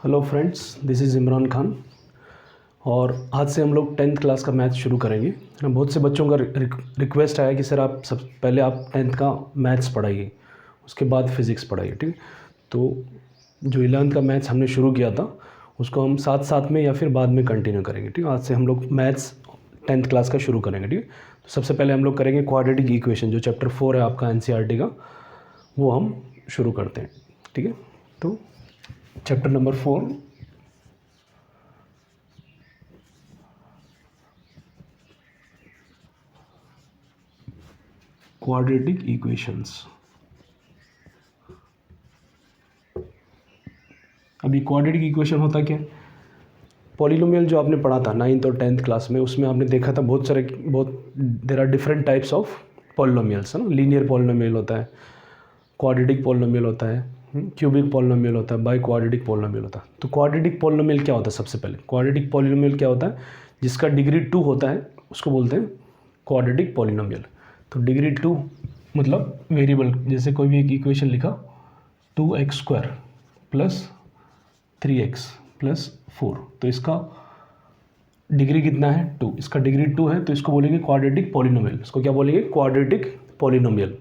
Hello friends, this is Imran Khan. और आज से हम लोग 10th क्लास का मैथ्स शुरू करेंगे। बहुत से बच्चों का रिक्वेस्ट आया कि सर आप सब पहले आप 10th का मैथ्स पढ़ाइए, उसके बाद फिज़िक्स पढ़ाइए। ठीक, तो जो 11th का मैथ्स हमने शुरू किया था उसको हम साथ साथ में या फिर बाद में कंटिन्यू करेंगे। ठीक, आज से हम लोग मैथ्स 10th क्लास का शुरू करेंगे। ठीक, तो सबसे पहले हम लोग करेंगे क्वाड्रेटिक इक्वेशन, जो चैप्टर 4 है आपका NCERT का, वो हम शुरू करते हैं। ठीक है, तो चैप्टर नंबर 4, क्वाड्रेटिक इक्वेशंस। अभी क्वाड्रेटिक इक्वेशन होता क्या है? पॉलिनोमियल जो आपने पढ़ा था 9th और 10th क्लास में, उसमें आपने देखा था बहुत there are different types of polynomials, है ना। लीनियर पॉलिनोमियल होता है, क्वाड्रेटिक पॉलिनोमियल होता है, क्यूबिक पॉलिनोमियल होता है, बाई क्वाड्रेटिक पॉलिनोमियल होता है। तो क्वाड्रेटिक पॉलिनोमियल क्या होता है? सबसे पहले क्वाड्रेटिक पॉलिनोमियल क्या होता है? जिसका डिग्री 2 होता है उसको बोलते हैं क्वाड्रेटिक पॉलिनोमियल। तो डिग्री 2 मतलब वेरिएबल, जैसे कोई भी एक इक्वेशन लिखा 2x² प्लस 3x प्लस 4, तो इसका डिग्री कितना है? 2। इसका डिग्री 2 है तो इसको बोलेंगे क्वाड्रेटिक पॉलिनोमियल। इसको क्या बोलेंगे? Quadratic polynomial.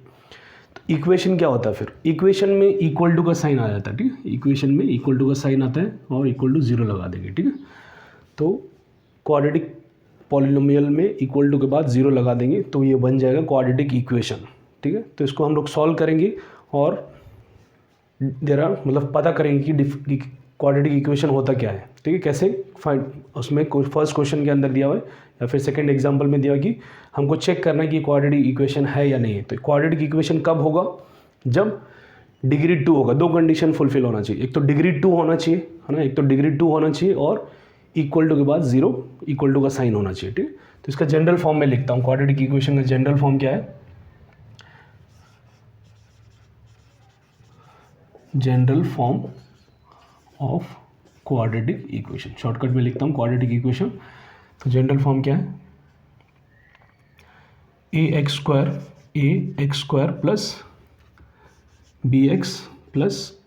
तो इक्वेशन क्या होता है फिर? इक्वेशन में इक्वल टू का साइन आ जाता है। ठीक है, इक्वेशन में इक्वल टू का साइन आता है और इक्वल टू 0 लगा देंगे। ठीक है, तो क्वाड्रेटिक पॉलिनोमियल में इक्वल टू के बाद 0 लगा देंगे तो ये बन जाएगा क्वाड्रेटिक इक्वेशन। ठीक है, तो इसको हम लोग सॉल्व करेंगे और मतलब पता करेंगे कि क्वाड्रेटिक इक्वेशन होता क्या है। ठीक है, कैसे फाइंड, उसमें फर्स्ट क्वेश्चन के अंदर दिया हुआ है या फिर सेकंड एग्जांपल में दिया हुआ कि हमको चेक करना है कि क्वाड्रेटिक इक्वेशन है या नहीं है। तो क्वाड्रेटिक इक्वेशन कब होगा? जब डिग्री 2 होगा। दो कंडीशन फुलफिल होना चाहिए, एक तो डिग्री 2 होना चाहिए, है ना, एक तो डिग्री 2 होना चाहिए और इक्वल टू के बाद 0 इक्वल टू का साइन होना चाहिए। ठीक, तो इसका जनरल फॉर्म में लिखता हूँ। क्वाड्रेटिक इक्वेशन का जनरल फॉर्म क्या है? General form of quadratic equation, shortcut में लिखता हूँ क्वाड्रेटिक इक्वेशन। तो जनरल फॉर्म क्या है? ax² plus bx plus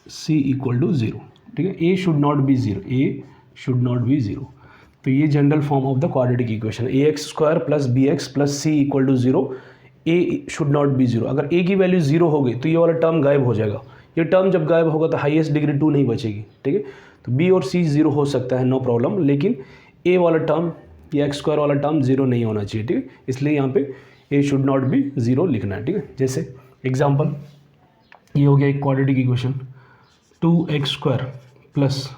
c equal to 0। ठीक है, a should not be 0, a should not be 0। तो ये general form of the quadratic equation, ax² plus bx plus c equal to 0, a should not be 0। अगर a की value 0 हो गई तो ये वाला टर्म गायब हो जाएगा। ये टर्म जब गायब होगा तो हाईएस्ट डिग्री 2 नहीं बचेगी। ठीक है, तो b और c 0 हो सकता है, नो प्रॉब्लम, लेकिन a वाला टर्म या x² वाला टर्म 0 नहीं होना चाहिए। ठीक है, इसलिए यहाँ पे a शुड नॉट बी 0 लिखना है। ठीक है, जैसे एग्जांपल ये हो गया एक quadratic equation 2x² plus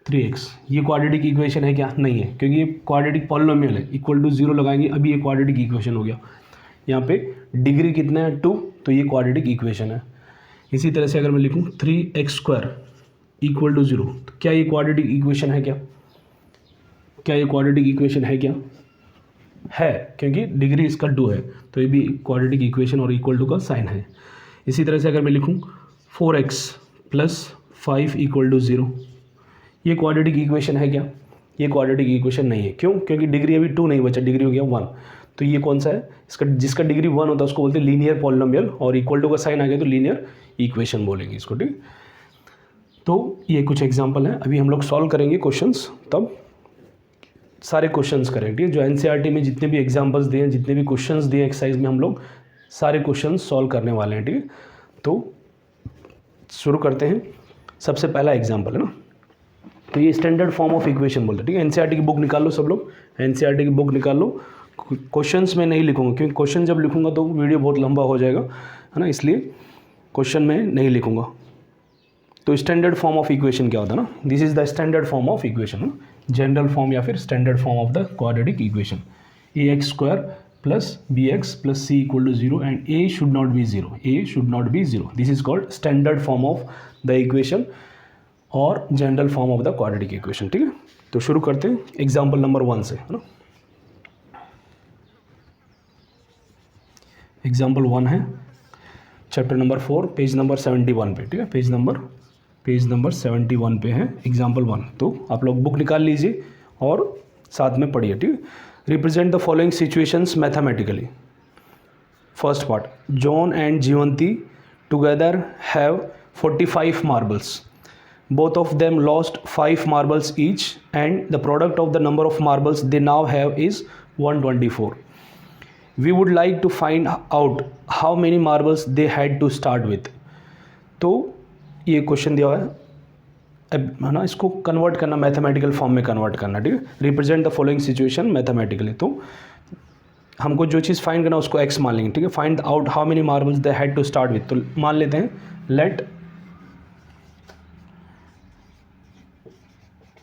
3x। ये क्वाड्रेटिक इक्वेशन है क्या? नहीं है, क्योंकि ये क्वाड्रेटिक पॉलिनोमियल है। इक्वल टू 0 लगाएंगे, अभी ये क्वाड्रेटिक इक्वेशन हो गया। यहाँ पे डिग्री कितना है? 2, तो ये क्वाड्रेटिक इक्वेशन है। इसी तरह से अगर मैं लिखूँ 3x² इक्वल टू 0, तो क्या ये क्वाड्रेटिक इक्वेशन है क्या? क्या ये क्वाड्रेटिक इक्वेशन है क्या? है, क्योंकि डिग्री इसका 2 है, तो ये भी क्वाड्रेटिक इक्वेशन और इक्वल टू का साइन है। इसी तरह से अगर मैं लिखूँ 4x प्लस 5 इक्वल टू 0, ये क्वाड्रेटिक इक्वेशन है क्या? ये क्वाड्रेटिक इक्वेशन नहीं है। क्यों? क्योंकि डिग्री अभी 2 नहीं बचा, डिग्री हो गया 1। तो ये कौन सा है? इसका जिसका डिग्री 1 होता है उसको बोलते हैं लीनियर पॉलिनोमियल, और इक्वल टू का साइन आ गया तो लीनियर इक्वेशन बोलेंगे इसको। ठीक, तो ये कुछ एग्जांपल है। अभी हम लोग सॉल्व करेंगे क्वेश्चंस, तब सारे क्वेश्चंस करेंगे। ठीक है, जो NCERT में जितने भी एग्जांपल्स दिए हैं, जितने भी क्वेश्चंस दिए एक्सरसाइज में, हम लोग सारे क्वेश्चंस सॉल्व करने वाले हैं। ठीक है, तो शुरू करते हैं। सबसे पहला एग्जाम्पल है ना, तो ये स्टैंडर्ड फॉर्म ऑफ इक्वेशन बोलते हैं। ठीक है, NCERT की बुक निकाल लो सब लोग, NCERT की बुक निकाल लो। क्वेश्चंस में नहीं लिखूंगा, क्योंकि क्वेश्चन जब लिखूंगा तो वीडियो बहुत लंबा हो जाएगा, है ना, इसलिए क्वेश्चन में नहीं लिखूंगा। तो स्टैंडर्ड फॉर्म ऑफ इक्वेशन क्या होता है ना? This is the standard form of equation, general form या फिर standard form of the quadratic equation. ax² plus bx plus c equal to 0 and a should not be 0, a should not be 0। This is called standard form of the equation और general form of the quadratic equation. ठीक है, तो शुरू करते हैं example number 1 से, है ना। एग्जाम्पल 1 है चैप्टर नंबर 4 पेज नंबर 71 पे। ठीक है, पेज नंबर 71 पे है एग्जाम्पल 1। तो आप लोग बुक निकाल लीजिए और साथ में पढ़िए। ठीक है, represent the following situations mathematically. First part, John and Jivanti together have 45 marbles. both of them lost 5 marbles each and the product of the number of marbles they now have is 124. We would like to find out how many marbles they had to start with. तो ये question दिया हुआ है ना, इसको convert करना, mathematical form में convert करना, ठीक है। Represent the following situation mathematically. तो हमको जो चीज़ फाइंड करना उसको एक्स मान लेंगे, ठीक है। Find out how many marbles they had to start with, तो मान लेते हैं let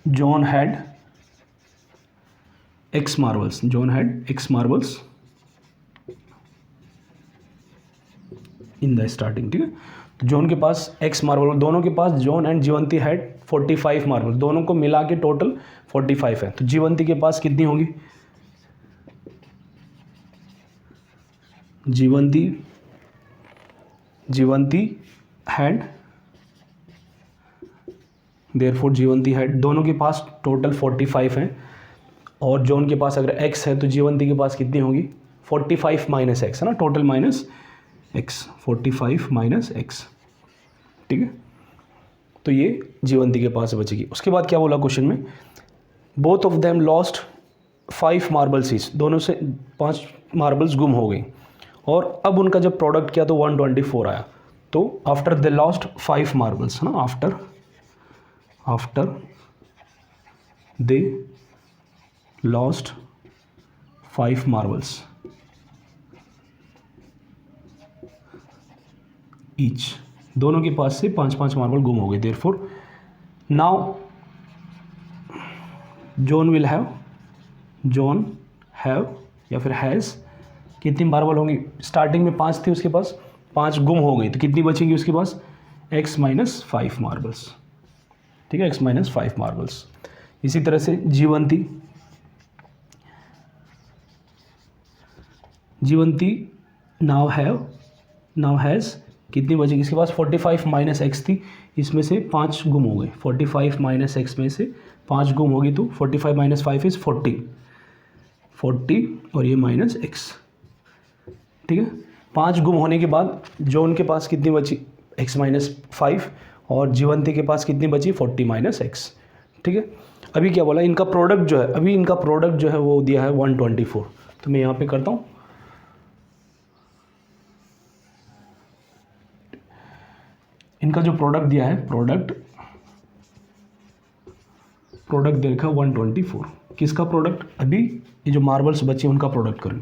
John had x marbles, John had x marbles in the starting, ठीक है। तो जॉन के पास एक्स मार्बल, दोनों के पास, जॉन एंड जीवंती हैड 45 मार्बल, दोनों को मिला के टोटल 45 है। तो जीवंती के पास कितनी होगी, जीवंती हैड, देयरफॉर जीवंती हैड, दोनों के पास टोटल 45 है और जॉन के पास अगर x है तो जीवंती के पास कितनी होगी 45 माइनस एक्स, है ना, total minus x, 45 minus x, ठीक है। तो ये जीवंती के पास बचेगी। उसके बाद क्या बोला क्वेश्चन में, both of them lost 5 marbles each, दोनों से 5 मार्बल्स गुम हो गई और अब उनका जब प्रोडक्ट किया तो 124 आया। तो आफ्टर दे लॉस्ट 5 मार्बल्स, है ना, after they lost 5 marbles each, दोनों के पास से 5-5 मार्बल गुम हो गए। देयरफॉर नाउ जॉन हैव या फिर हैज़, कितनी मार्बल होंगी, स्टार्टिंग में 5 थी उसके पास, 5 गुम हो गई तो कितनी बचेंगी उसके पास x माइनस 5 मार्बल्स, ठीक है, x माइनस 5 मार्बल्स। इसी तरह से जीवंती नाउ हैज़, कितनी बचेगी इसके पास 45 माइनस एक्स थी, इसमें से 5 गुम हो गए, 45 माइनस एक्स में से 5 गुम होगी तो 45 माइनस 5 इज़ 40 और ये माइनस एक्स, ठीक है। 5 गुम होने के बाद जॉन के पास कितनी बची x माइनस 5 और जीवंती के पास कितनी बची 40 माइनस एक्स, ठीक है। अभी क्या बोला, इनका प्रोडक्ट जो है, अभी इनका प्रोडक्ट जो है वो दिया है 124। तो मैं यहाँ पे करता हूँ, इनका जो प्रोडक्ट दिया है, प्रोडक्ट दे रखा है 124। किसका प्रोडक्ट, अभी ये जो मार्बल्स बचे उनका प्रोडक्ट करें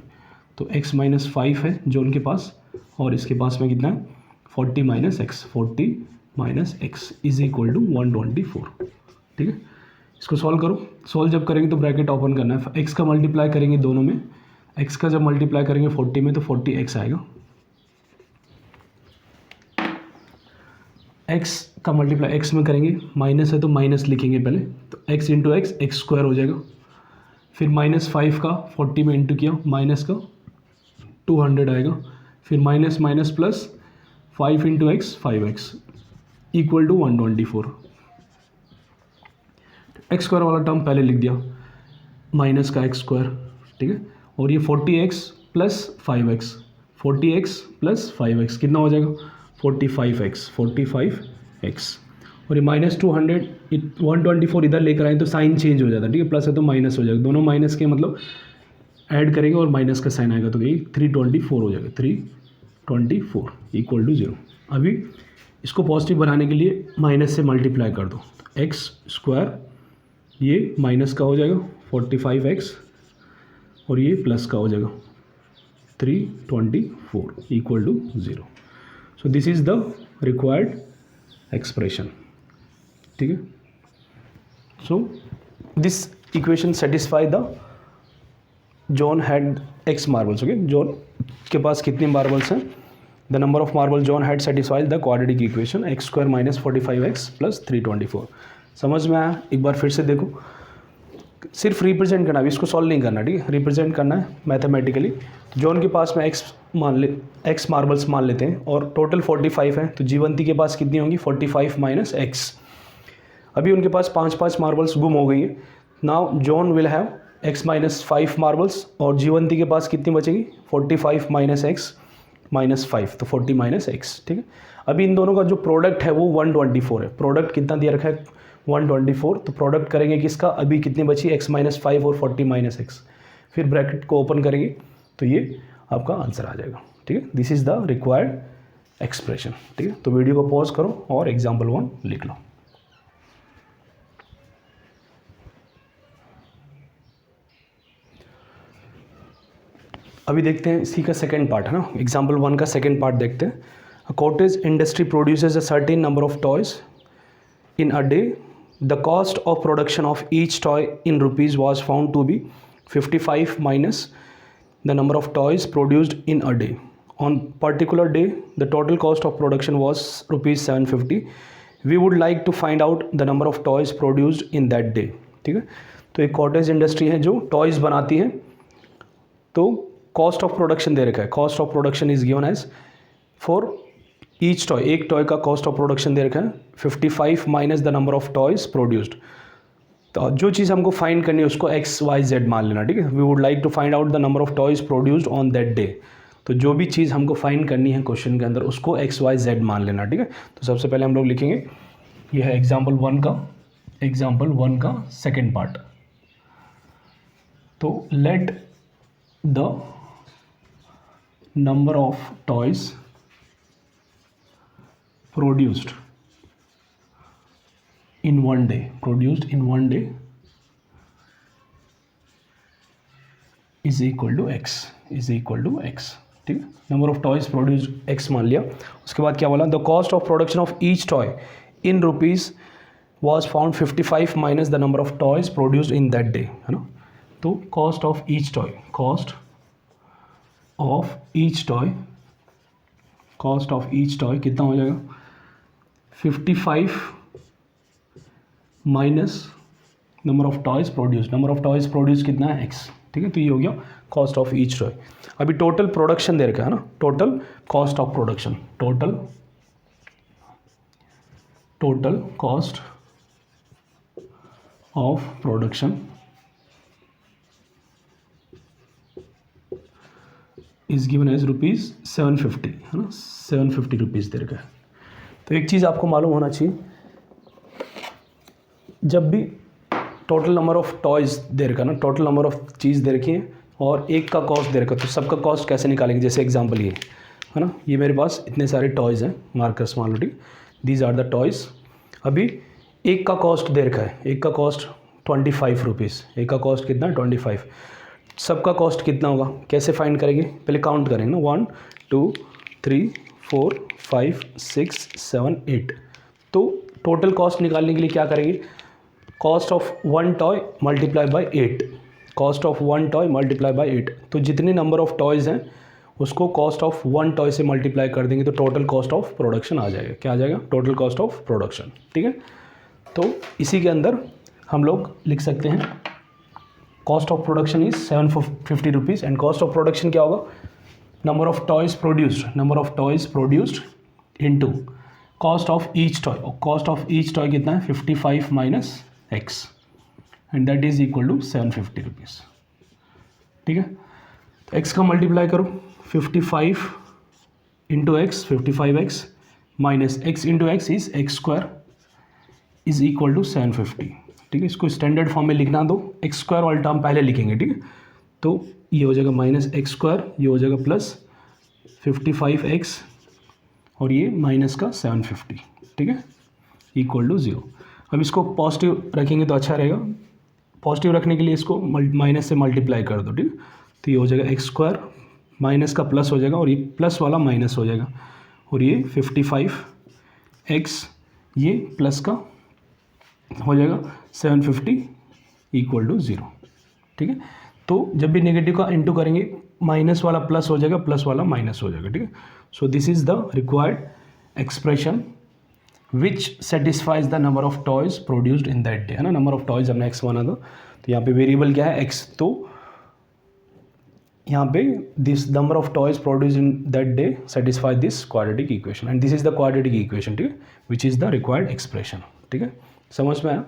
तो x माइनस 5 है जो उनके पास और इसके पास में कितना है 40 minus x is equal to 124, ठीक है। इसको सॉल्व करो, सॉल्व जब करेंगे तो ब्रैकेट ओपन करना है, x का मल्टीप्लाई करेंगे दोनों में, x का जब मल्टीप्लाई करेंगे 40 में तो 40x आएगा, x का मल्टीप्लाई x में करेंगे, माइनस है तो माइनस लिखेंगे पहले, तो x इंटू एक्स स्क्वायर हो जाएगा, फिर माइनस 5 का 40 में इंटू किया, माइनस का 200 आएगा, फिर minus minus plus 5 into x 5x equal to 124। X square वाला टर्म पहले लिख दिया, माइनस का एक्स स्क्वायर, ठीक है, और ये 40x plus 5x, 40x plus 5x कितना हो जाएगा 45x, और ये माइनस 200 124 इधर लेकर आए तो साइन चेंज हो जाता है, ठीक है, प्लस है तो माइनस हो जाएगा, दोनों माइनस के मतलब ऐड करेंगे और माइनस का साइन आएगा तो ये 324 हो जाएगा, 324 इक्वल टू 0। अभी इसको पॉजिटिव बनाने के लिए माइनस से मल्टीप्लाई कर दो, एक्स स्क्वायर ये माइनस का हो जाएगा 45x और ये प्लस का हो जाएगा 324 equal to 0। So this is the required expression, ठीक है। So this equation satisfy the John had x marbles, okay, John के पास कितनी मार्बल्स हैं, the number of marble John had satisfies the quadratic equation x square minus 45x plus 324। समझ में आया, एक बार फिर से देखो, सिर्फ रिप्रेजेंट करना, अभी इसको सॉल्व नहीं करना, ठीक है, रिप्रेजेंट करना है मैथमेटिकली। जॉन के पास में एक्स मार्बल्स मान लेते हैं और टोटल 45 है, तो जीवंती के पास कितनी होंगी 45 माइनस एक्स। अभी उनके पास 5-5 मार्बल्स गुम हो गई है, now John will have x minus 5 marbles और जीवंती के पास कितनी बचेगी 45 माइनस एक्स -5, तो 40 माइनस एक्स, ठीक है। अभी इन दोनों का जो प्रोडक्ट है वो 124 है, प्रोडक्ट कितना दिया रखा है 124, तो प्रोडक्ट करेंगे किसका, अभी कितनी बची x-5 और 40 माइनस एक्स, फिर ब्रैकेट को ओपन करेंगे तो ये आपका आंसर आ जाएगा, ठीक है। This is the required expression, ठीक है। तो वीडियो को पॉज करो और एग्जाम्पल 1 लिख लो। अभी देखते हैं इसी का सेकेंड पार्ट है ना, एग्जाम्पल 1 का सेकेंड पार्ट देखते हैं। A cottage industry produces a certain number of toys in a day, the cost of production of each toy in rupees was found to be 55 minus the number of toys produced in a day. On particular day the total cost of production was ₹750। We would like to find out the number of toys produced in that day, ठीक है। तो एक cottage industry है जो toys बनाती है, तो cost of production दे रखा है, cost of production is given as for each toy, एक टॉय का कॉस्ट ऑफ प्रोडक्शन दे रखा है 55 minus the number of toys produced. तो जो चीज़ हमको फाइंड करनी है उसको XYZ मान लेना, ठीक है। We would like to find out the number of toys produced on that day. तो जो भी चीज़ हमको फाइंड करनी है क्वेश्चन के अंदर उसको XYZ मान लेना, ठीक है। तो सबसे पहले हम लोग लिखेंगे, यह है एग्जाम्पल 1 का सेकेंड पार्ट। तो let the number of toys produced in one day is equal to x, ठीक है। Number of toys produced x मान लिया। उसके बाद क्या बोला, the cost of production of each toy in rupees was found 55 minus the number of toys produced in that day, है ना। तो कॉस्ट ऑफ ईच टॉय कितना हो जाएगा 55 minus number of toys produce कितना है x, ठीक है। तो ये हो गया कॉस्ट ऑफ ईच टॉय। अभी टोटल प्रोडक्शन दे रखा है ना, total cost of production, total cost of production is given as ₹750, है ना, 750 रुपीज़ दे रखा है। तो एक चीज़ आपको मालूम होना चाहिए, जब भी टोटल नंबर ऑफ टॉयज़ दे रखा है ना, टोटल नंबर ऑफ चीज़ दे रखी है और एक का कॉस्ट दे रखा है, तो सबका कॉस्ट कैसे निकालेंगे। जैसे एग्जांपल ये है ना, ये मेरे पास इतने सारे टॉयज़ हैं, मार्कर्स मान लो, ठीक, दीज आर द टॉयज़। अभी एक का कॉस्ट दे रखा है, एक का कॉस्ट 25 रुपीज़, एक का कॉस्ट कितना है 25। सबका कॉस्ट कितना होगा, कैसे फाइंड करेंगे, पहले काउंट करेंगे ना, 1 2 3 4 5 6 7 8। तो टोटल कॉस्ट निकालने के लिए क्या करेंगे, cost of 1 toy multiply by 8, cost of 1 toy multiply by 8। तो जितने नंबर ऑफ टॉयज़ हैं उसको कॉस्ट ऑफ 1 टॉय से मल्टीप्लाई कर देंगे तो टोटल कॉस्ट ऑफ प्रोडक्शन आ जाएगा। क्या आ जाएगा, टोटल कॉस्ट ऑफ प्रोडक्शन, ठीक है। तो इसी के अंदर हम लोग लिख सकते हैं cost of production is 750 rupees and cost of production क्या होगा, number of toys produced into cost of each toy, और कॉस्ट ऑफ ईच टॉय कितना है 55 minus x and that is equal to 750 rupees, ठीक है। तो एक्स का multiply करो, 55 into x 55x minus x into x is x square is equal to 750, ठीक है। इसको स्टैंडर्ड फॉर्म में लिखना दो, एक्स स्क्वायर वाला टर्म पहले लिखेंगे, ठीक है। तो ये हो जाएगा माइनस एक्स स्क्वायर, ये हो जाएगा प्लस 55x और ये माइनस का 750, ठीक है, इक्वल टू 0। अब इसको पॉजिटिव रखेंगे तो अच्छा रहेगा, पॉजिटिव रखने के लिए इसको माइनस से मल्टीप्लाई कर दो, ठीक है। तो ये हो जाएगा एक्स स्क्वायर, माइनस का प्लस हो जाएगा और ये प्लस वाला माइनस हो जाएगा और ये 55x ये प्लस का हो जाएगा 750 इक्वल टू 0, ठीक है। तो जब भी नेगेटिव का इंटू करेंगे माइनस वाला प्लस हो जाएगा, प्लस वाला माइनस हो जाएगा, ठीक है। So this is the required expression which satisfies the number of toys produced in that day, है ना। नंबर ऑफ टॉयज हमने एक्स माना था, तो यहाँ पे वेरिएबल क्या है एक्स, तो यहाँ पे this number of toys produced in that day satisfy this quadratic equation and this is the quadratic equation, ठीक है, which is the required expression, ठीक है। समझ में आया,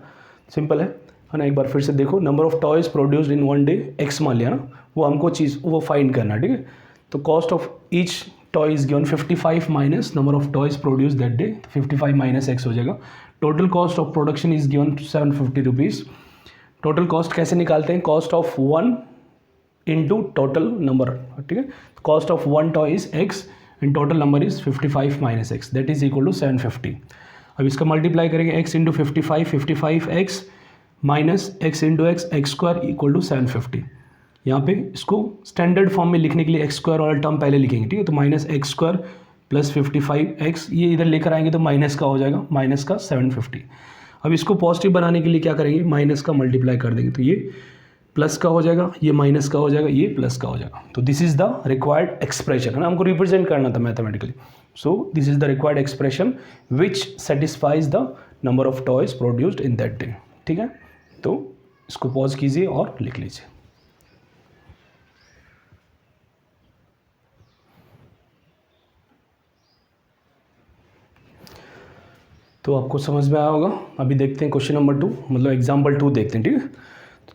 सिंपल है ना। एक बार फिर से देखो, number of toys produced in one day x मान लिया ना, वो हमको चीज़ वो फाइंड करना, ठीक है। तो cost of each toy is given 55 minus number of toys produce that day, 55 minus x हो जाएगा। Total cost of production is given 750 rupees. Total cost कैसे निकालते हैं, cost of 1 into total number, ठीक है। Cost of 1 toy is x and total number is 55 minus x, that is equal to 750। अब इसका multiply करेंगे x into 55 x minus x into x square equal to 750। यहाँ पे इसको standard form में लिखने के लिए एक्स स्क्वायर वाला टर्म पहले लिखेंगे, ठीक है। तो minus x square plus 55x, ये इधर लेकर आएंगे तो माइनस का हो जाएगा, माइनस का 750। अब इसको पॉजिटिव बनाने के लिए क्या करेंगे, माइनस का मल्टीप्लाई कर देंगे, तो ये प्लस का हो जाएगा, ये माइनस का हो जाएगा, ये प्लस का हो जाएगा। तो this is the required expression, है ना, हमको रिप्रेजेंट करना था mathematically. So this is the required expression which satisfies the number of toys produced in that day, ठीक है। तो इसको पॉज कीजिए और लिख लीजिए। तो आपको समझ में आया होगा। अभी देखते हैं क्वेश्चन नंबर 2, मतलब एग्जाम्पल 2 देखते हैं, ठीक है।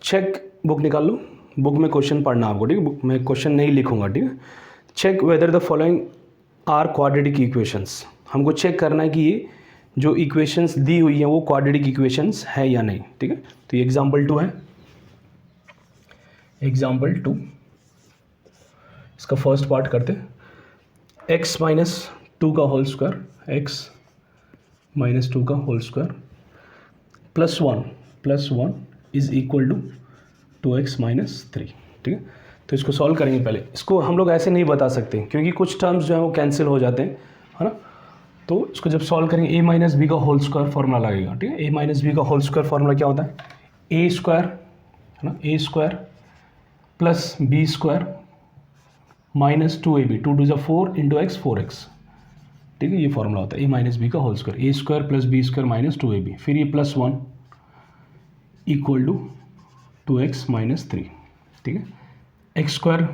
चेक, बुक निकाल लो, बुक में क्वेश्चन पढ़ना आपको, ठीक है। बुक में क्वेश्चन नहीं लिखूंगा, ठीक है। Check whether the following are quadratic equations, हमको चेक करना है कि ये जो इक्वेशंस दी हुई हैं वो क्वाड्रेटिक इक्वेशंस है या नहीं, ठीक है। तो ये एग्जाम्पल 2 है, एग्जाम्पल 2, इसका फर्स्ट पार्ट करते हैं। एक्स माइनस 2 का होल स्क्वायर, एक्स माइनस 2 का whole square plus one is equal to 2x minus 3, ठीक है। तो इसको सॉल्व करेंगे। पहले इसको हम लोग ऐसे नहीं बता सकते क्योंकि कुछ टर्म्स जो है वो कैंसिल हो जाते हैं, है ना। तो इसको जब सॉल्व करेंगे a माइनस बी का होल स्क्वायर फॉर्मूला लगेगा, ठीक है। a माइनस बी का होल स्क्वायर फॉर्मूला क्या होता है, a स्क्वायर, है ना, a square plus b square minus 2ab, 2 2 4 into x 4x, ठीक है। ये फॉर्मूला होता है a माइनस बी का whole square, a square plus b square minus 2ab, फिर ये plus 1 equal to 2x minus 3, ठीक है। एक्स स्क्वायर,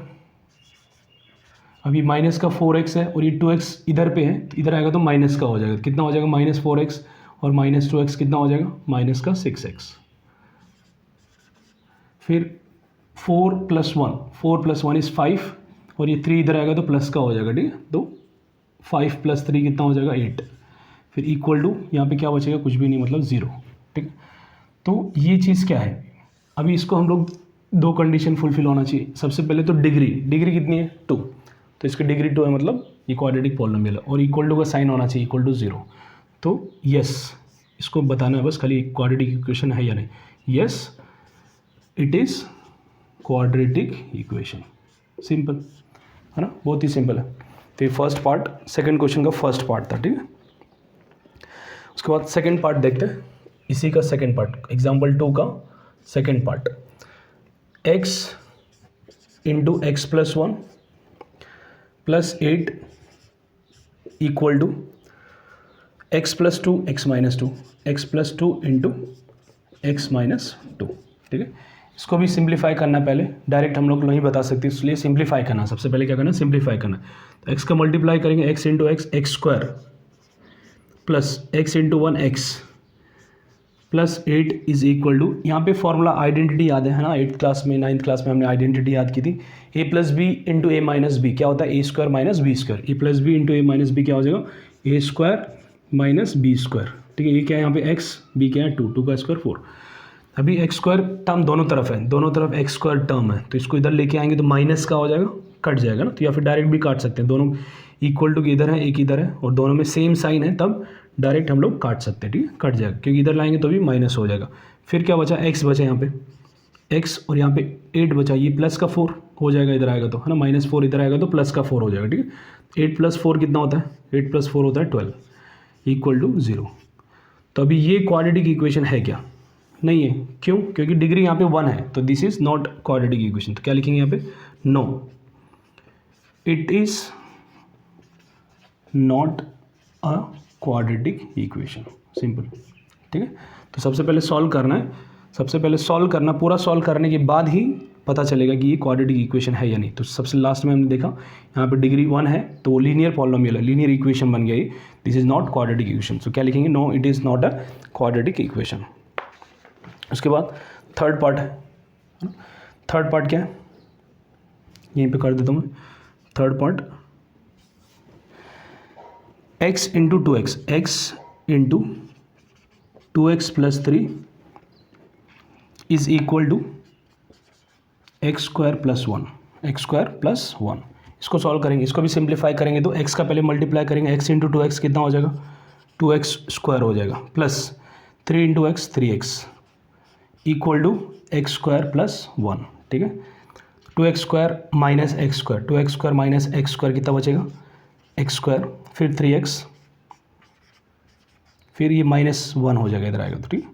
अभी माइनस का 4x है और ये 2x इधर पे है, तो इधर आएगा तो माइनस का हो जाएगा, कितना हो जाएगा, माइनस 4x और माइनस 2x कितना हो जाएगा, माइनस का 6x। फिर 4 प्लस 1 इज़ 5 और ये 3 इधर आएगा तो प्लस का हो जाएगा, ठीक है। तो 5 प्लस 3 कितना हो जाएगा, 8। फिर इक्वल टू यहाँ पे क्या बचेगा, कुछ भी नहीं, मतलब 0, ठीक है। तो ये चीज़ क्या है, अभी इसको हम लोग 2 कंडीशन फुलफिल होना चाहिए। सबसे पहले तो डिग्री कितनी है, 2, तो इसकी डिग्री 2 है, मतलब ये क्वाड्रेटिक पॉलिनोमियल है, और इक्वल टू का साइन होना चाहिए इक्वल टू 0। तो यस, इसको बताना है बस खाली क्वाड्रेटिक इक्वेशन है या नहीं। Yes, it is quadratic equation, simple, है ना, बहुत ही सिंपल है। तो ये फर्स्ट पार्ट, सेकंड क्वेश्चन का फर्स्ट पार्ट था, ठीक है। उसके बाद सेकंड पार्ट देखते हैं, इसी का सेकंड पार्ट, एग्जाम्पल 2 का second part. x into x plus 1 plus 8 equal to x plus 2 x minus 2, x plus 2 into x minus 2, ठीक है। इसको भी सिंप्लीफाई करना, पहले डायरेक्ट हम लोग नहीं बता सकते, इसलिए सिंप्लीफाई करना, सबसे पहले क्या करना, सिंप्लीफाई करना। तो एक्स का मल्टीप्लाई करेंगे, x into x, x square plus x into 1 x plus 8 is equal to, यहाँ पे फॉर्मूला आइडेंटिटी याद है ना, 8th क्लास में 9th क्लास में हमने आइडेंटिटी याद की थी, ए प्लस बी इंटू ए माइनस बी, क्या होता है, ए स्क्वायर माइनस बी स्क्वायर, ए प्लस बी इंटू ए माइनस बी क्या हो जाएगा, ए स्क्वायर माइनस बी स्क्वायर, ठीक है। ये क्या है यहाँ पे एक्स, बी क्या है 2, 2 का स्क्वायर 4। अभी एक्स स्क्वायर टर्म दोनों तरफ है, दोनों तरफ एक्स स्क्वायर टर्म है, तो इसको इधर लेके आएंगे तो माइनस का हो जाएगा, कट जाएगा ना। तो या फिर डायरेक्ट भी काट सकते हैं, दोनों इक्वल टू इधर है, एक इधर है और दोनों में सेम साइन है, तब डायरेक्ट हम लोग काट सकते हैं, ठीक है, कट जाएगा, क्योंकि इधर लाएंगे तो भी माइनस हो जाएगा। फिर क्या बचा, एक्स बचा यहाँ पे, एक्स और यहाँ पे 8 बचा, ये प्लस का 4 हो जाएगा, इधर आएगा तो, है ना, माइनस 4 इधर आएगा तो प्लस का 4 हो जाएगा, ठीक है। 8 प्लस 4 कितना होता है, 8 प्लस 4 होता है 12 इक्वल टू 0। तो अभी ये क्वाड्रेटिक इक्वेशन है क्या, नहीं है, क्यों, क्योंकि डिग्री यहाँ पे 1 है, तो this is not quadratic equation. तो क्या लिखेंगे यहाँ पे, no, it is not a quadratic equation, simple, ठीक है। तो सबसे पहले सॉल्व करना है, सबसे पहले सॉल्व करना, पूरा सॉल्व करने के बाद ही पता चलेगा कि ये क्वाड्रेटिक इक्वेशन है या नहीं। तो सबसे लास्ट में हमने देखा यहाँ पे डिग्री 1 है, तो वो लीनियर पॉलिनोमियल है, लीनियर इक्वेशन बन गया ये, this is not quadratic equation. So क्या लिखेंगे, no, it is not a quadratic equation. उसके बाद थर्ड पार्ट है, थर्ड पार्ट क्या है, यहीं पे कर देता हूँ मैं। Third part x into 2x, x into 2x plus 3 is equal to x square plus 1, x square plus 1। इसको सॉल्व करेंगे, इसको भी सिंप्लीफाई करेंगे तो x का पहले मल्टीप्लाई करेंगे, x इंटू 2x कितना हो जाएगा, 2x स्क्वायर हो जाएगा, plus 3 into x 3x equal to x square plus 1। ठीक है, 2x square minus x square, 2x square minus x square कितना बचेगा, एक्स स्क्वायर, फिर 3x, फिर ये माइनस 1 हो जाएगा, इधर आएगा तो ठीक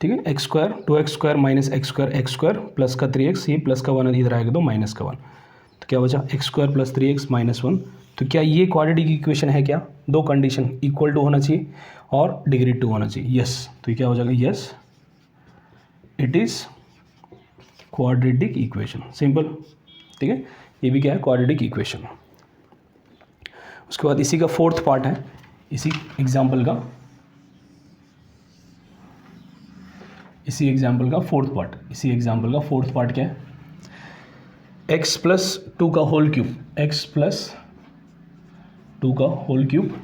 है, x square, 2x square minus x square plus का 3x, ये प्लस का 1 इधर आएगा तो माइनस का 1, तो क्या बचा x square plus 3x minus 1। तो क्या ये क्वाड्रेटिक इक्वेशन है क्या, दो कंडीशन इक्वल टू होना चाहिए और डिग्री 2 होना चाहिए, यस। तो ये क्या हो जाएगा, yes it is quadratic equation, simple. ठीक है, ये भी क्या है, क्वाड्रेटिक इक्वेशन। उसके बाद इसी का फोर्थ पार्ट है, इसी एग्जाम्पल का फोर्थ पार्ट क्या है, x प्लस 2 का होल क्यूब, x प्लस 2 का whole cube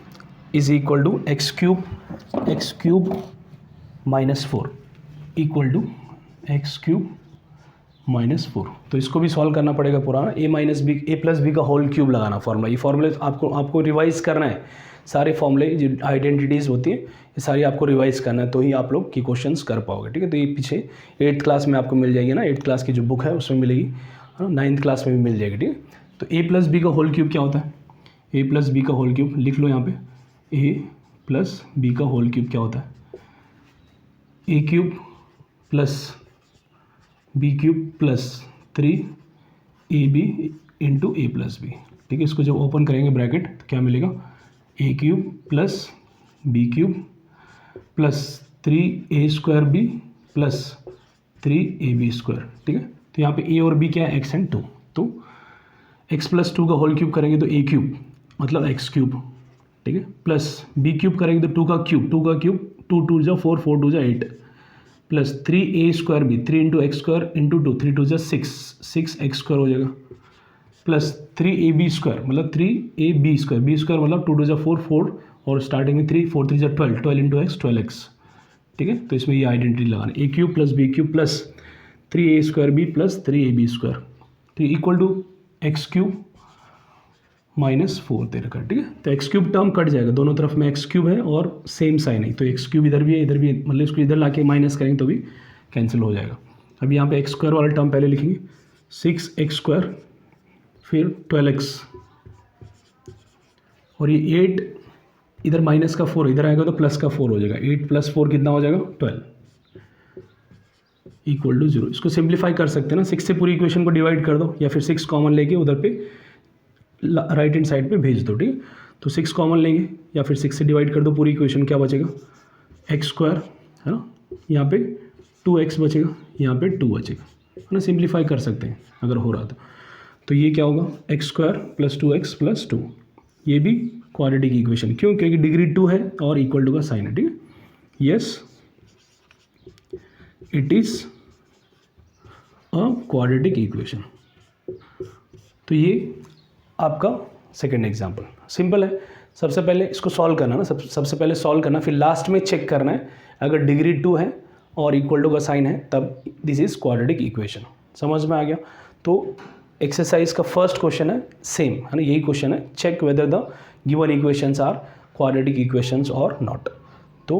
is equal to x cube minus 4 equal to x cube minus 4। तो इसको भी सॉल्व करना पड़ेगा पुराना, a प्लस बी का होल क्यूब लगाना फॉर्मूला। ये फॉर्मूले आपको रिवाइज करना है, सारे फॉर्मूले जो आइडेंटिटीज़ होती है ये सारी आपको रिवाइज करना है, तो ही आप लोग की क्वेश्चंस कर पाओगे। ठीक है, तो ये पीछे 8th क्लास में आपको मिल जाएगी ना, 8th क्लास की जो बुक है उसमें मिलेगी, 9th क्लास में भी मिल जाएगी। ठीक है, तो a प्लस बी का होल क्यूब क्या होता है, a प्लस बी का होल क्यूब लिख लो यहाँ पे, a प्लस बी का होल क्यूब क्या होता है, a cube plus b cube plus 3ab into a plus b. ठीक है, इसको जब ओपन करेंगे ब्रैकेट तो क्या मिलेगा, a cube plus b cube plus 3a square b plus 3ab square. ठीक है, तो यहाँ पे a और b क्या है, x एंड 2, तो x प्लस 2 का होल क्यूब करेंगे तो a क्यूब मतलब x क्यूब, ठीक है, प्लस b क्यूब करेंगे तो 2 का क्यूब 2 2 जा 4 4 2 जा 8 plus 3a square b 3 into x square into 2 3 2 जा 6 एक्स स्क्वायर हो जाएगा, प्लस 3ab स्क्वायर मतलब 3ab स्क्वायर, बी स्क्वायर मतलब 2 2 जा 4 4 और स्टार्टिंग में 3 4 3 जा 12 इंटू एक्स 12x। ठीक है, तो इसमें ये आइडेंटिटी लगाना, a cube plus b cube plus 3a square b plus 3ab square, ठीक है, equal to x cube minus 4 दे रखा है। ठीक है, तो एक्स क्यूब टर्म कट जाएगा, दोनों तरफ में एक्स क्यूब है और सेम साइन है, तो एक्स क्यूब इधर भी है इधर भी है, मतलब इसको इधर लाके माइनस करेंगे तो भी कैंसिल हो जाएगा। अब यहाँ पे एक्स स्क्वायर वाला टर्म पहले लिखेंगे, 6x स्क्वायर फिर 12x और ये 8 इधर माइनस का 4 इधर आएगा तो प्लस का 4 हो जाएगा, 8 प्लस 4 कितना हो जाएगा 12 इक्वल टू 0। इसको सिंप्लीफाई कर सकते हैं ना, 6 से पूरी इक्वेशन को डिवाइड कर दो या फिर 6 कॉमन लेके उधर पे राइट हैंड साइड पे भेज दो। ठीक है, तो 6 कॉमन लेंगे या फिर 6 से डिवाइड कर दो पूरी इक्वेशन, क्या बचेगा एक्स स्क्वायर है ना, यहाँ पे 2x बचेगा, यहाँ पे 2 बचेगा, है ना, सिंप्लीफाई कर सकते हैं अगर हो रहा तो ये क्या होगा x square plus 2x plus 2, ये भी क्वाड्रेटिक इक्वेशन, क्यों, क्योंकि डिग्री 2 है और इक्वल टू का साइन है। ठीक है, yes it is a quadratic equation. तो ये आपका सेकंड एग्जांपल सिंपल है। सबसे पहले इसको सॉल्व करना ना, सबसे पहले सॉल्व करना, फिर लास्ट में चेक करना है अगर डिग्री 2 है और इक्वल टू का साइन है तब दिस इज क्वाड्रेटिक इक्वेशन। समझ में आ गया। तो एक्सरसाइज का फर्स्ट क्वेश्चन है सेम है ना, यही क्वेश्चन है, check whether the given equations are quadratic equations और नॉट। तो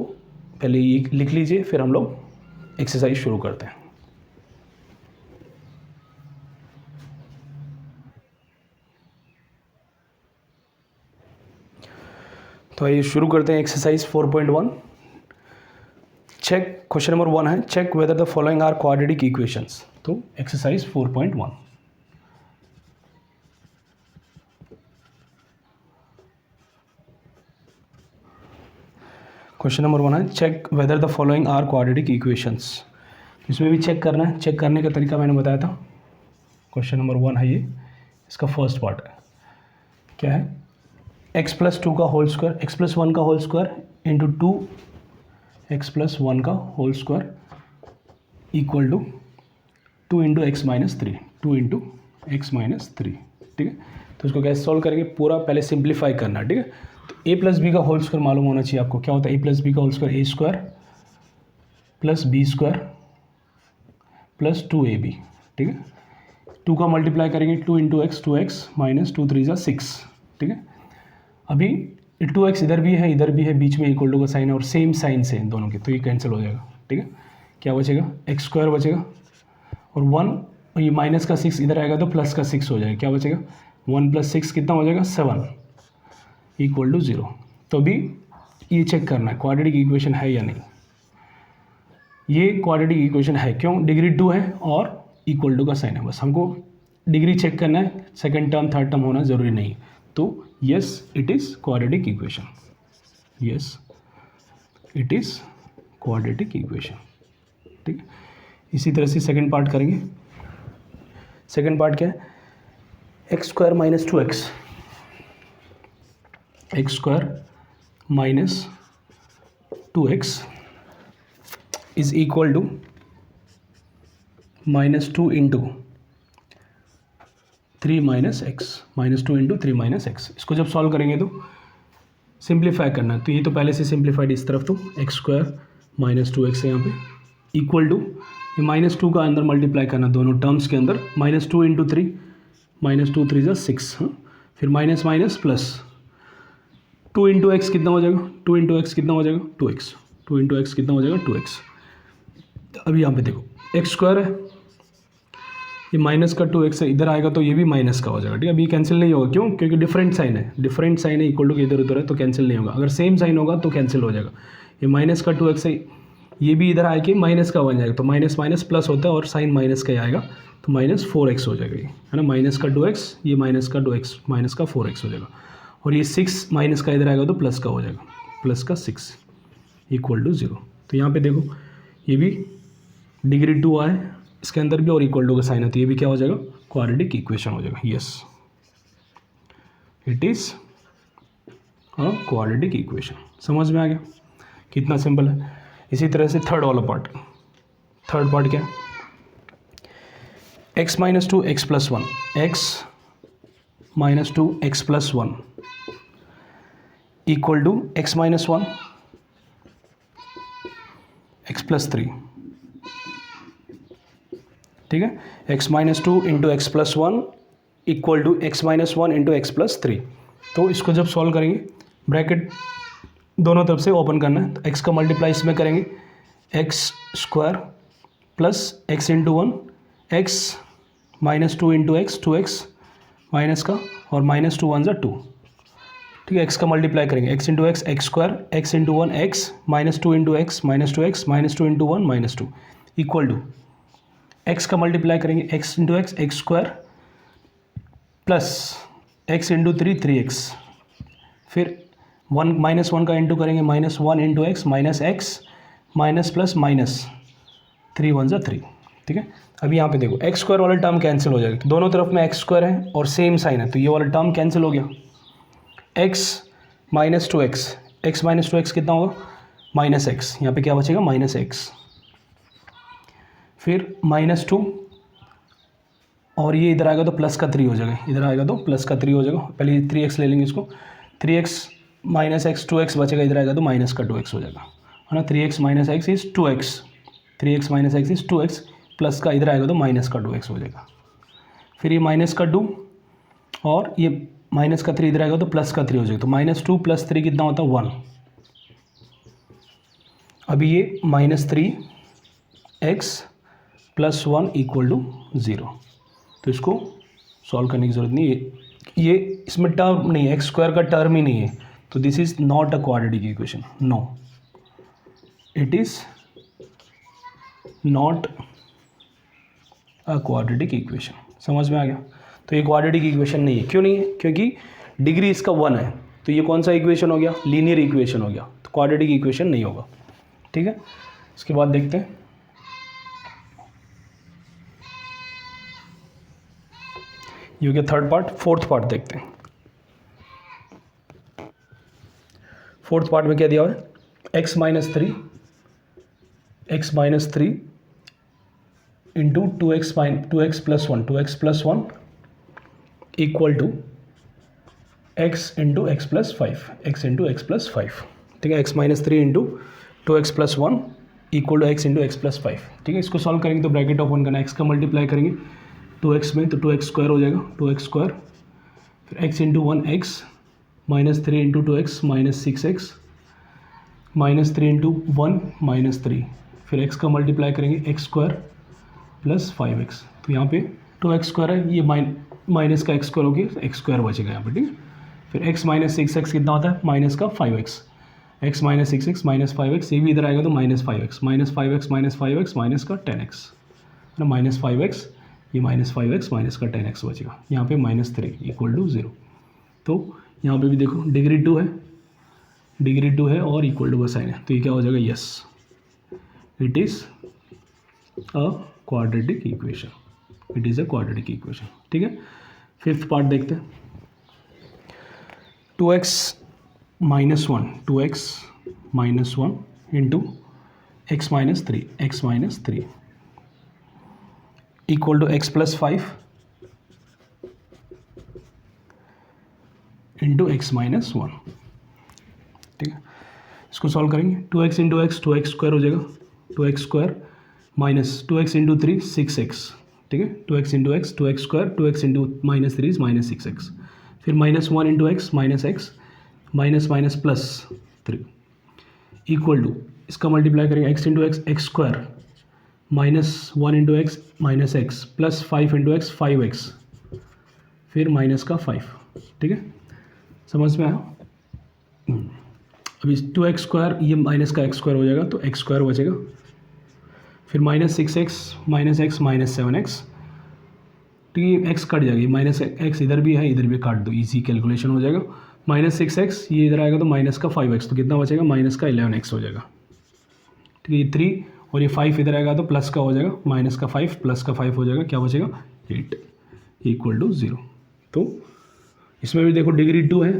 पहले ये लिख लीजिए, फिर हम लोग एक्सरसाइज शुरू करते हैं। तो आइए शुरू करते हैं एक्सरसाइज 4.1। चेक क्वेश्चन नंबर 1 है, check whether the following are quadratic equations. तो एक्सरसाइज 4.1 क्वेश्चन नंबर 1 है, check whether the following are quadratic equations. इसमें भी चेक करना है, चेक करने का तरीका मैंने बताया था। क्वेश्चन नंबर 1 है ये, इसका फर्स्ट पार्ट है, क्या है x प्लस 2 का होल स्क्वायर, x प्लस 1 का whole square into 2x plus 1 का whole square equal to 2 into x minus 3, 2 into x minus 3। ठीक है, तो इसको कैसे सॉल्व करेंगे, पूरा पहले सिंप्लीफाई करना है। ठीक है, तो ए प्लस बी का होल स्क्वायर मालूम होना चाहिए आपको। क्या होता है ए प्लस बी का whole square? A square plus b square plus 2ab, ठीक है। 2 का मल्टीप्लाई करेंगे 2 इंटू एक्स, 2x माइनस 2 3 = 6, ठीक है। अभी 2x इधर भी है इधर भी है, बीच में इक्वल टू का साइन है और सेम साइन से इन दोनों के, तो ये कैंसिल हो जाएगा, ठीक है। क्या बचेगा? एक्स स्क्वायर बचेगा और 1, और ये माइनस का 6 इधर आएगा तो प्लस का 6 हो जाएगा। क्या बचेगा? 1 + 6 कितना हो जाएगा? 7 = 0। तो अभी ये चेक करना है क्वाड्रेटिक इक्वेशन है या नहीं। ये क्वाड्रेटिक इक्वेशन है, क्यों? डिग्री 2 है और इक्वल टू का साइन है, बस हमको डिग्री चेक करना है, सेकंड टर्म थर्ड टर्म होना ज़रूरी नहीं। तो yes it is quadratic equation, yes it is quadratic equation, ठीक है। इसी तरह से सेकंड पार्ट करेंगे। सेकंड पार्ट क्या है? X square minus 2x, x square minus 2x is equal to -2 into 3 minus x, -2 into 3 minus x. इसको जब सॉल्व करेंगे तो सिंप्लीफाई करना है, तो ये तो पहले से सिंप्लीफाइड इस तरफ, तो एक्स स्क्वायर माइनस 2x है यहाँ पे इक्वल टू ये -2 का अंदर मल्टीप्लाई करना दोनों टर्म्स के अंदर, -2 इंटू 3, -2 3 = 6, फिर minus minus plus 2 into x कितना हो जाएगा? 2 इंटू एक्स कितना हो जाएगा? 2x, 2 इंटू एक्स कितना हो जाएगा? 2x। अभी यहाँ पे देखो एक्स स्क्वायर है, ये माइनस का 2x है, इधर आएगा तो ये भी माइनस का हो जाएगा, ठीक है। अभी कैंसिल नहीं होगा, क्यों? क्योंकि डिफरेंट साइन है, डिफरेंट साइन है, इक्वल टू के इधर उधर है तो कैंसिल नहीं होगा। अगर सेम साइन होगा तो कैंसिल हो जाएगा। ये माइनस का 2x है, ये भी इधर आके माइनस का बन जाएगा, तो माइनस माइनस प्लस होता है और साइन माइनस का ही आएगा, तो -4x हो जाएगा ये, है ना। माइनस का 2x, ये माइनस का 2x, माइनस का 4x हो जाएगा। और ये 6 माइनस का इधर आएगा तो प्लस का हो जाएगा, प्लस का 6 = 0। तो यहाँ पे देखो ये भी डिग्री 2 आए इसके अंदर भी और इक्वल टू का साइन है, तो ये भी क्या हो जाएगा? क्वाड्रेटिक इक्वेशन हो जाएगा। Yes it is a quadratic equation. समझ में आ गया? कितना सिंपल है। इसी तरह से थर्ड वाला पार्ट, थर्ड पार्ट क्या है? x - 2 x + 1, x - 2 x + 1 equal to x - 1 x + 3, ठीक है। x - 2 into x + 1 equal to x - 1 into x + 3। तो इसको जब सॉल्व करेंगे ब्रैकेट दोनों तरफ से ओपन करना है, तो x का मल्टीप्लाई इसमें करेंगे, x square plus x into 1, x -2 into x, 2x minus का और -2 1 = 2, ठीक है। x का मल्टीप्लाई करेंगे, x into x, x square, x into 1 x, -2 into x, -2x, -2 into 1 -2 equal to x का मल्टीप्लाई करेंगे, x into x, x square plus x into 3 3x, फिर 1 का इंटू करेंगे, -1 into x minus x minus plus minus 3 1 = 3, ठीक है। अभी यहाँ पे देखो एक्स स्क्वायर वाला टर्म कैंसिल हो जाएगा, दोनों तरफ में एक्स स्क्वायर है और सेम साइन है, तो ये वाला टर्म कैंसिल हो गया। x - 2x, x - 2x कितना होगा? -x, यहाँ पे क्या बचेगा? -x, फिर -2 और ये इधर आएगा तो प्लस का 3 हो जाएगा, इधर आएगा तो प्लस का 3 हो जाएगा। पहले 3x ले लेंगे इसको, 3x -x 2x बचेगा, इधर आएगा तो माइनस का 2x हो जाएगा, है ना। 3x - x is 2x, 3x - x is 2x, plus का इधर आएगा तो माइनस का 2x हो जाएगा। फिर ये माइनस का 2 और ये माइनस का 3 इधर आएगा तो प्लस का 3 हो जाएगा, तो -2 + 3 कितना होता है? 1। अभी ये -3x + 1 = 0, तो इसको सॉल्व करने की ज़रूरत नहीं है, ये इसमें टर्म नहीं है, एक्स स्क्वायर का टर्म ही नहीं है, तो this is not a quadratic equation, no it is not a quadratic equation. समझ में आ गया? तो ये क्वाड्रेटिक इक्वेशन नहीं है। क्यों नहीं है? क्योंकि डिग्री इसका 1 है, तो ये कौन सा इक्वेशन हो गया? लीनियर इक्वेशन हो गया, तो क्वाड्रेटिक इक्वेशन नहीं होगा, ठीक है। इसके बाद देखते हैं ये हो गया थर्ड पार्ट। फोर्थ पार्ट देखते हैं। फोर्थ पार्ट में क्या दिया हुआ है? x - 3 into 2x + 1 equal to x into x plus five, x into x plus five, ठीक है, x minus three into two x plus one equal to x into x plus five, ठीक है। इसको सॉल्व करेंगे तो bracket open करना है, x का मल्टीप्लाई करेंगे टू एक्स में तो टू एक्स स्क्वायर हो जाएगा, टू एक्स स्क्वायर, फिर x into one x, minus three into two x minus six x, minus three into one minus three, फिर एक्स का मल्टीप्लाई करेंगे x square plus five x, तो यहाँ पे to x square है, ये minus का एक्स स्क्वायर हो गया, एक्स स्क्वायर बचेगा यहाँ पे, ठीक है। फिर एक्स माइनस सिक्स एक्स कितना होता है, माइनस का five x, x minus six x minus five x, ये भी इधर आएगा तो minus five x, minus five x minus five x minus का टेन एक्स, है ना, माइनस फाइव एक्स, ये माइनस फाइव एक्स माइनस का टेन एक्स बचेगा, यहाँ पे minus three equal to zero. तो यहाँ पे भी देखो डिग्री टू है, डिग्री टू है और इक्वल टू का साइन है, तो ये क्या हो जाएगा, yes it is a quadratic equation, it is a quadratic equation, ठीक है। फिफ्थ पार्ट देखते हैं, two x minus one, two x minus one into x minus three equal to x plus five into x minus one, ठीक है। इसको solve करेंगे, two x into x, two x square हो जाएगा, two x square minus two x into three six x, ठीक है, two x into x, two x square, two x into minus three is minus six x, फिर minus one into x minus x, minus minus plus three equal to, इसका multiply करेंगे x into x, x square minus one into x minus x plus five into x five x, फिर minus का five, ठीक है, समझ में आया। अभी टू एक्स स्क्वायर, ये माइनस का एक्स स्क्वायर हो जाएगा तो एक्स स्क्वायर बचेगा, फिर minus six x minus seven x, तो ये एक्स कट जाएगी, माइनस एक्स इधर भी है इधर भी काट दो, इजी कैलकुलेशन हो जाएगा, माइनस सिक्स एक्स ये इधर आएगा तो माइनस का फाइव एक्स, तो कितना बचेगा, माइनस का 11 एक्स हो जाएगा, ठीक है। ये थ्री और ये फाइव इधर आएगा तो प्लस का हो जाएगा, माइनस का फाइव प्लस का फाइव हो जाएगा, क्या बचेगा 8 इक्वल टू ज़ीरो। तो इसमें भी देखो डिग्री टू है